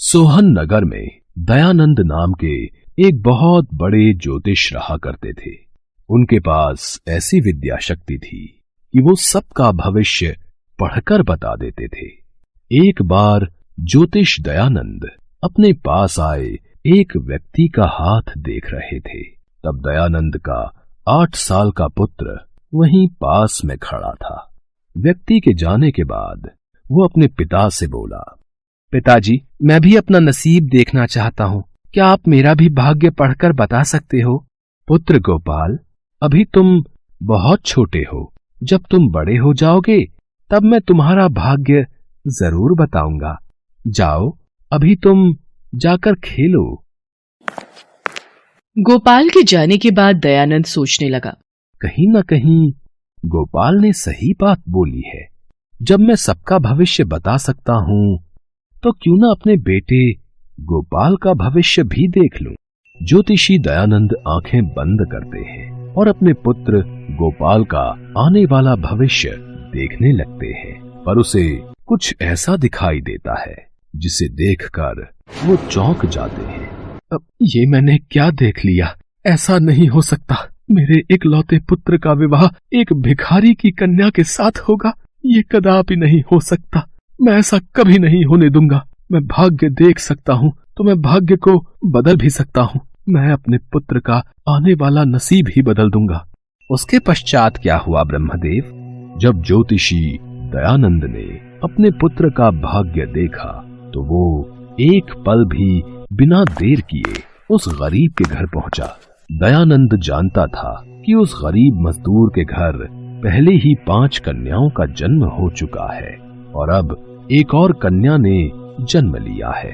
सोहन नगर में दयानंद नाम के एक बहुत बड़े ज्योतिष रहा करते थे। उनके पास ऐसी विद्या शक्ति थी कि वो सबका भविष्य पढ़कर बता देते थे। एक बार ज्योतिष दयानंद अपने पास आए एक व्यक्ति का हाथ देख रहे थे। तब दयानंद का 8 साल का पुत्र वहीं पास में खड़ा था। व्यक्ति के जाने के बाद वो अपने पिता से बोला, पिताजी, मैं भी अपना नसीब देखना चाहता हूँ। क्या आप मेरा भी भाग्य पढ़कर बता सकते हो? पुत्र गोपाल, अभी तुम बहुत छोटे हो। जब तुम बड़े हो जाओगे तब मैं तुम्हारा भाग्य जरूर बताऊंगा। जाओ, अभी तुम जाकर खेलो। गोपाल के जाने के बाद दयानंद सोचने लगा, कहीं न कहीं गोपाल ने सही बात बोली है। जब मैं सबका भविष्य बता सकता हूं तो क्यों न अपने बेटे गोपाल का भविष्य भी देख लूं। ज्योतिषी दयानंद आंखें बंद करते हैं और अपने पुत्र गोपाल का आने वाला भविष्य देखने लगते हैं, पर उसे कुछ ऐसा दिखाई देता है जिसे देखकर वो चौंक जाते हैं। अब ये मैंने क्या देख लिया? ऐसा नहीं हो सकता। मेरे इकलौते पुत्र का विवाह एक भिखारी की कन्या के साथ होगा। ये कदापि नहीं हो सकता। मैं ऐसा कभी नहीं होने दूंगा। मैं भाग्य देख सकता हूँ तो मैं भाग्य को बदल भी सकता हूँ। मैं अपने पुत्र का आने वाला नसीब ही बदल दूंगा। उसके पश्चात क्या हुआ ब्रह्मदेव? जब ज्योतिषी दयानंद ने अपने पुत्र का भाग्य देखा तो वो एक पल भी बिना देर किए उस गरीब के घर पहुंचा। दयानंद जानता था कि उस गरीब मजदूर के घर पहले ही 5 कन्याओं का जन्म हो चुका है और अब एक और कन्या ने जन्म लिया है।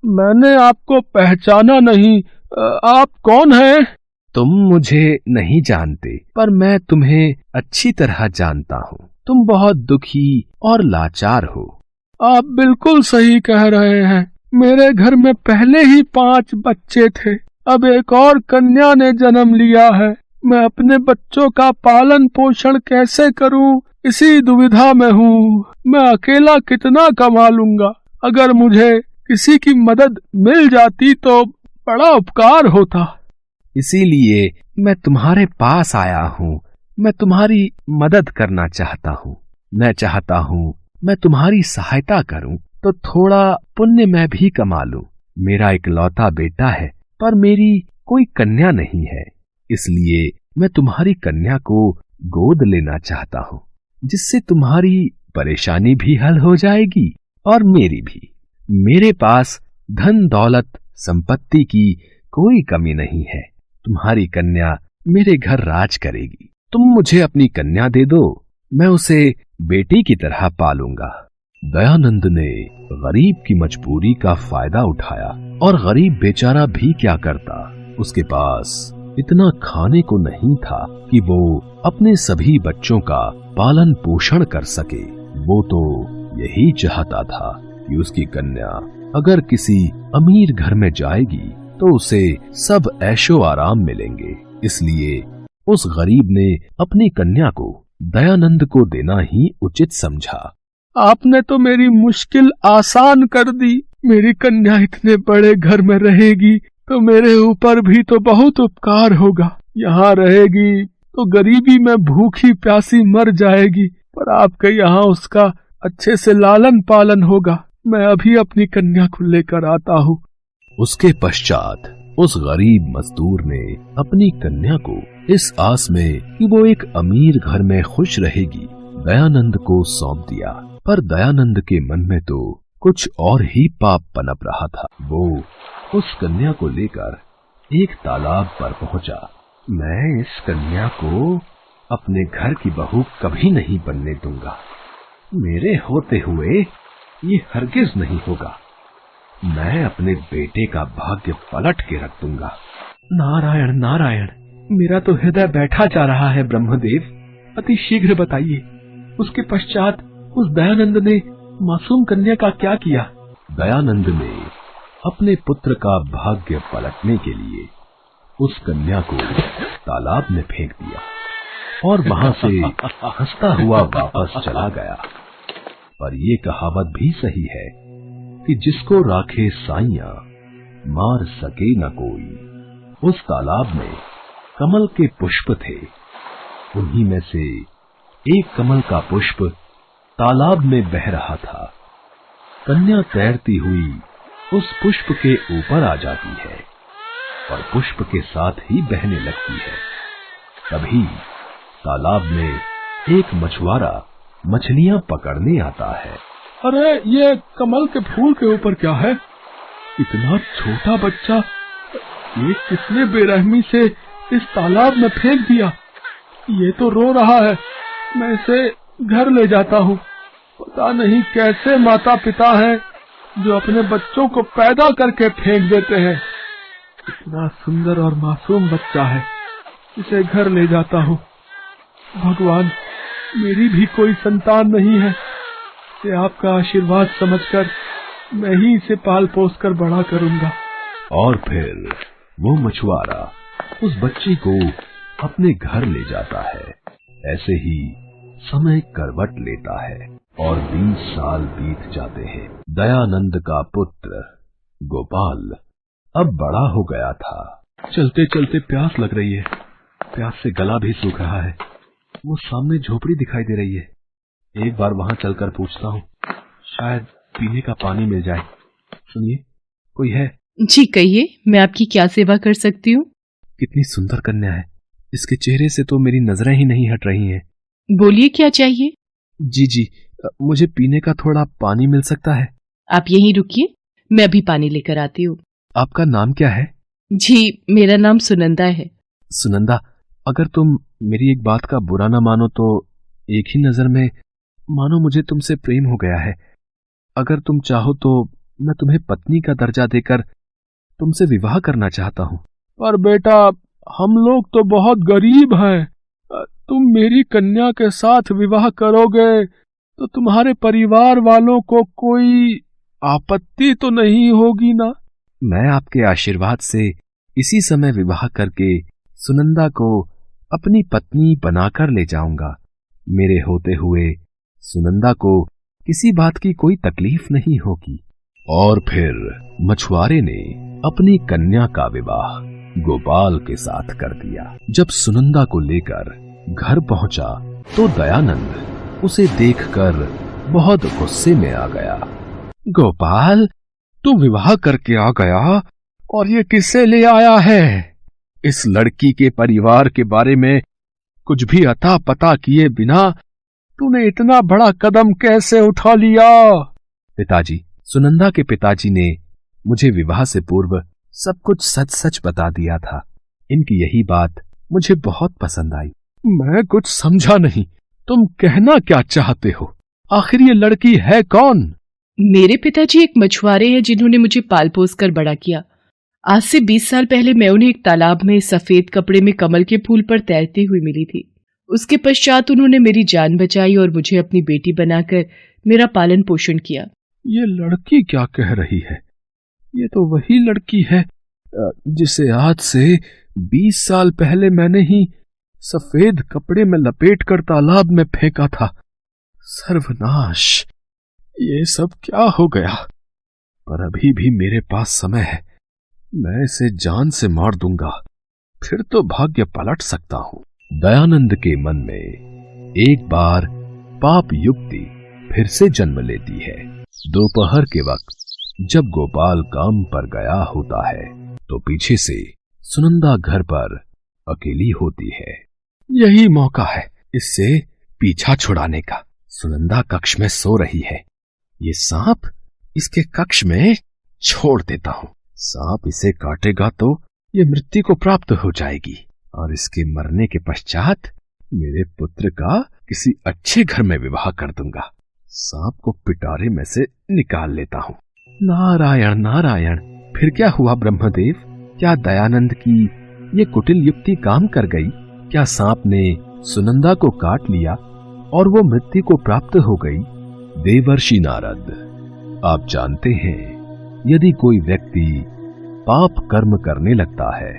मैंने आपको पहचाना नहीं। आप कौन हैं? तुम मुझे नहीं जानते, पर मैं तुम्हें अच्छी तरह जानता हूँ। तुम बहुत दुखी और लाचार हो। आप बिल्कुल सही कह रहे हैं। मेरे घर में पहले ही 5 बच्चे थे। अब एक और कन्या ने जन्म लिया है। मैं अपने बच्चों का पालन पोषण कैसे करूं, इसी दुविधा में हूँ। मैं अकेला कितना कमा लूंगा। अगर मुझे किसी की मदद मिल जाती तो बड़ा उपकार होता। इसीलिए मैं तुम्हारे पास आया हूँ। मैं तुम्हारी मदद करना चाहता हूँ। मैं चाहता हूँ मैं तुम्हारी सहायता करूँ तो थोड़ा पुण्य मैं भी कमा लूं। मेरा इकलौता बेटा है, पर मेरी कोई कन्या नहीं है। इसलिए मैं तुम्हारी कन्या को गोद लेना चाहता हूँ, जिससे तुम्हारी परेशानी भी हल हो जाएगी और मेरी भी। मेरे पास धन दौलत संपत्ति की कोई कमी नहीं है। तुम्हारी कन्या मेरे घर राज करेगी। तुम मुझे अपनी कन्या दे दो, मैं उसे बेटी की तरह पालूंगा। दयानंद ने गरीब की मजबूरी का फायदा उठाया और गरीब बेचारा भी क्या करता, उसके पास इतना खाने को नहीं था कि वो अपने सभी बच्चों का पालन पोषण कर सके। वो तो यही चाहता था कि उसकी कन्या अगर किसी अमीर घर में जाएगी तो उसे सब ऐशो आराम मिलेंगे। इसलिए उस गरीब ने अपनी कन्या को दयानंद को देना ही उचित समझा। आपने तो मेरी मुश्किल आसान कर दी। मेरी कन्या इतने बड़े घर में रहेगी तो मेरे ऊपर भी तो बहुत उपकार होगा। यहाँ रहेगी तो गरीबी में भूखी प्यासी मर जाएगी, पर आपके यहाँ उसका अच्छे से लालन पालन होगा। मैं अभी अपनी कन्या को लेकर आता हूँ। उसके पश्चात उस गरीब मजदूर ने अपनी कन्या को इस आस में कि वो एक अमीर घर में खुश रहेगी दयानंद को सौंप दिया। पर दयानंद के मन में तो कुछ और ही पाप पनप रहा था। वो उस कन्या को लेकर एक तालाब पर पहुंचा। मैं इस कन्या को अपने घर की बहू कभी नहीं बनने दूंगा। मेरे होते हुए ये हरगिज नहीं होगा। मैं अपने बेटे का भाग्य पलट के रख दूंगा। नारायण नारायण, मेरा तो हृदय बैठा जा रहा है ब्रह्मदेव। अति शीघ्र बताइए, उसके पश्चात उस दयानंद ने मासूम कन्या का क्या किया? दयानंद ने अपने पुत्र का भाग्य पलटने के लिए उस कन्या को तालाब में फेंक दिया और वहां से हंसता हुआ वापस चला गया। पर ये कहावत भी सही है कि जिसको राखे साइयां मार सके न कोई। उस तालाब में कमल के पुष्प थे। उन्हीं में से एक कमल का पुष्प तालाब में बह रहा था। कन्या तैरती हुई उस पुष्प के ऊपर आ जाती है और पुष्प के साथ ही बहने लगती है। तभी तालाब में एक मछुआरा मछलियां पकड़ने आता है। अरे ये कमल के फूल के ऊपर क्या है? इतना छोटा बच्चा, ये किसने बेरहमी से इस तालाब में फेंक दिया? ये तो रो रहा है, मैं इसे घर ले जाता हूँ। पता नहीं कैसे माता पिता हैं जो अपने बच्चों को पैदा करके फेंक देते हैं। इतना सुंदर और मासूम बच्चा है, इसे घर ले जाता हूँ। भगवान, मेरी भी कोई संतान नहीं है, इसे आपका आशीर्वाद समझकर मैं ही इसे पाल पोस कर बड़ा करूंगा। और फिर वो मछुआरा उस बच्ची को अपने घर ले जाता है। ऐसे ही समय करवट लेता है और 20 साल बीत जाते हैं। दयानंद का पुत्र गोपाल अब बड़ा हो गया था। चलते चलते प्यास लग रही है, प्यास से गला भी सूख रहा है। वो सामने झोपड़ी दिखाई दे रही है, एक बार वहां चलकर पूछता हूँ, शायद पीने का पानी मिल जाए। सुनिए, कोई है? जी कहिए, मैं आपकी क्या सेवा कर सकती हूँ? कितनी सुंदर कन्या है, इसके चेहरे से तो मेरी नजरें ही नहीं हट रही हैं। बोलिए, क्या चाहिए? जी, मुझे पीने का थोड़ा पानी मिल सकता है? आप यहीं रुकिए, मैं अभी पानी लेकर आती हूँ। आपका नाम क्या है? जी, मेरा नाम सुनंदा है। सुनंदा, अगर तुम मेरी एक बात का बुरा ना मानो तो एक ही नजर में मानो मुझे तुमसे प्रेम हो गया है। अगर तुम चाहो तो मैं तुम्हें पत्नी का दर्जा देकर तुमसे विवाह करना चाहता हूँ। पर बेटा, हम लोग तो बहुत गरीब हैं। तुम मेरी कन्या के साथ विवाह करोगे तो तुम्हारे परिवार वालों को कोई आपत्ति तो नहीं होगी ना? मैं आपके आशीर्वाद से इसी समय विवाह करके सुनंदा को अपनी पत्नी बनाकर ले जाऊंगा। मेरे होते हुए सुनंदा को किसी बात की कोई तकलीफ नहीं होगी। और फिर मछुआरे ने अपनी कन्या का विवाह गोपाल के साथ कर दिया। जब सुनंदा को लेकर घर पहुंचा तो दयानंद उसे देखकर बहुत गुस्से में आ गया। गोपाल, तू विवाह करके आ गया और ये किससे ले आया है? इस लड़की के परिवार के बारे में कुछ भी अता पता किए बिना तूने इतना बड़ा कदम कैसे उठा लिया? पिताजी, सुनंदा के पिताजी ने मुझे विवाह से पूर्व सब कुछ सच सच बता दिया था। इनकी यही बात मुझे बहुत पसंद आई। मैं कुछ समझा नहीं, तुम कहना क्या चाहते हो? आखिर ये लड़की है कौन? मेरे पिताजी एक मछुआरे हैं जिन्होंने मुझे पाल पोस कर बड़ा किया। आज से 20 साल पहले मैं उन्हें एक तालाब में सफेद कपड़े में कमल के फूल पर तैरती हुई मिली थी। उसके पश्चात उन्होंने मेरी जान बचाई और मुझे अपनी बेटी बनाकर मेरा पालन पोषण किया। ये लड़की क्या कह रही है? ये तो वही लड़की है जिसे आज से 20 साल पहले मैंने ही सफेद कपड़े में लपेटकर तालाब में फेंका था। सर्वनाश, ये सब क्या हो गया? पर अभी भी मेरे पास समय है, मैं इसे जान से मार दूंगा, फिर तो भाग्य पलट सकता हूं। दयानंद के मन में एक बार पाप युक्ति फिर से जन्म लेती है। दोपहर के वक्त जब गोपाल काम पर गया होता है तो पीछे से सुनंदा घर पर अकेली होती है। यही मौका है इससे पीछा छुड़ाने का। सुनंदा कक्ष में सो रही है, ये सांप इसके कक्ष में छोड़ देता हूं। सांप इसे काटेगा तो ये मृत्यु को प्राप्त हो जाएगी और इसके मरने के पश्चात मेरे पुत्र का किसी अच्छे घर में विवाह कर दूंगा। सांप को पिटारे में से निकाल लेता हूँ। नारायण नारायण। फिर क्या हुआ ब्रह्मदेव? क्या दयानंद की ये कुटिल युक्ति काम कर गई? क्या सांप ने सुनंदा को काट लिया और वो मृत्यु को प्राप्त हो गई? देवर्षि नारद, आप जानते हैं, यदि कोई व्यक्ति पाप कर्म करने लगता है